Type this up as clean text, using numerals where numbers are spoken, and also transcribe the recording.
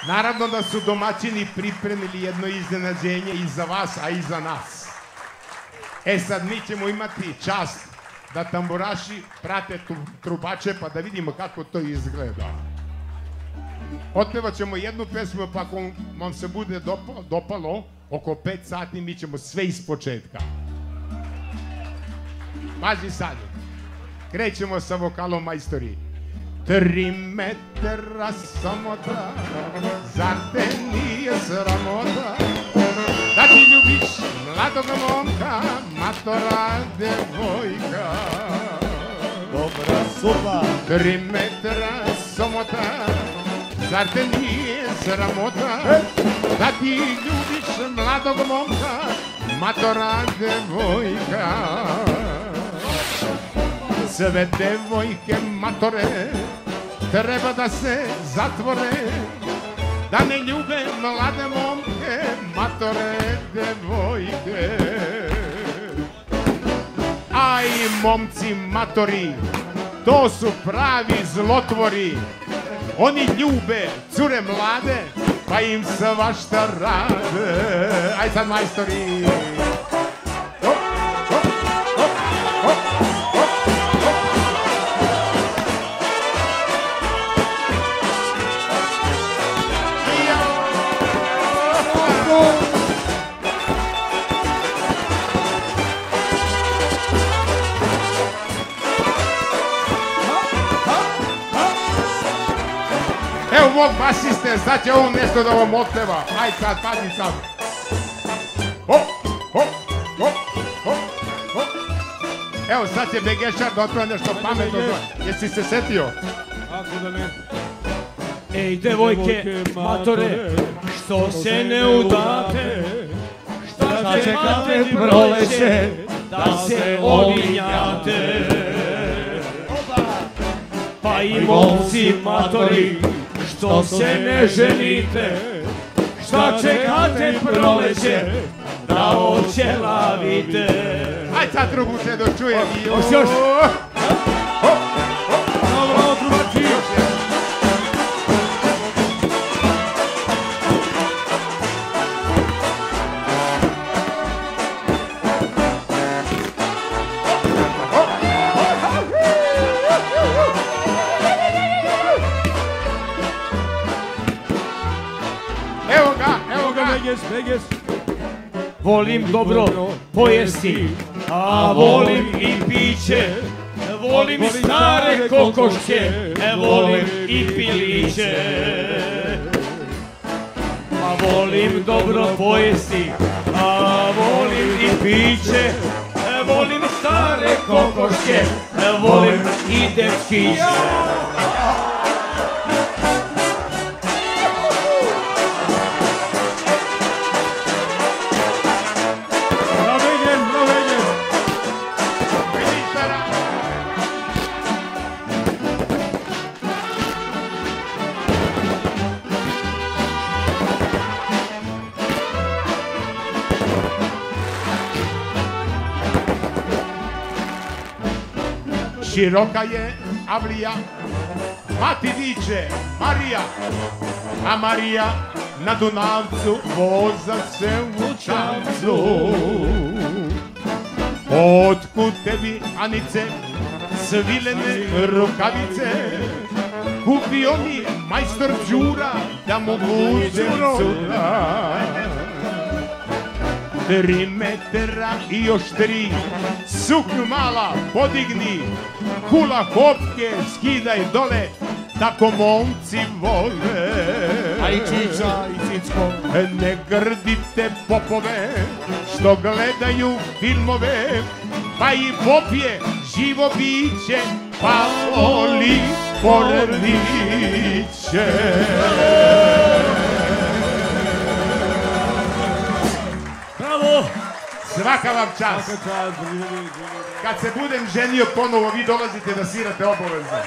Naravno da su domaćini pripremili jedno iznenađenje i za vas, a i za nas. E sad mi ćemo imati čast da tamburaši prate trubače pa da vidimo kako to izgleda. Otpevat ćemo jednu pesmu, pa ako vam se bude dopalo, oko 5 sati mi ćemo sve iz početka. Pazi sad, krećemo sa vokalom majstori. 3 metra samota, zar te nije sramota, da ti ljubiš mladog momka, matora devojka. Dobra supa. 3 metra samota, zar te nije sramota, da ti ljubiš mladog momka, matora devojka. Sve devojke matore treba da se zatvore, da ne ljube mlade momke, matore devojke. Aj, momci matori, to su pravi zlotvori. Oni ljube cure mlade, pa im svašta rade. Aj sad majstori. Evo mog basiste, sad će on nešto da vam otpeva. Aj sad, pazi sad. Hop, hop, hop, hop, hop. Evo sad će Begešar da otpeva nešto pametno. Jesi se setio? Ako da ne. Ej, devojke, matore, što se ne udate? Šta čekate proleće, da se ovinjate? Pa i momci matori, što se ne ženite? Šta čekate proleće, da oćelavite? Aj sad drugu se dočuje. Još. Dobro, trubači. Vegas. Volim dobro pojesti, a volim i piće. Volim stare kokoške, volim i piliće. A volim dobro pojesti, a volim i piće. Volim stare kokoške, volim i dečkiće. Široka je avlija, mati viče Marija, a Marija na Dunavcu voza se u čamcu. Otkud tebi, Anice, svilene rukavice, kupio mi majstor Đura da mu budem cura. 3 metra i još 3, suknju mala podigni, hula hopke skidaj dole, tako momci vole. A i čiča i cicko. Ne grdite popove što gledaju filmove, pa i pop je živo biće, pa voli porodiće. Svaka vam čast. Kad se budem ženio ponovo, vi dolazite da svirate obavezno.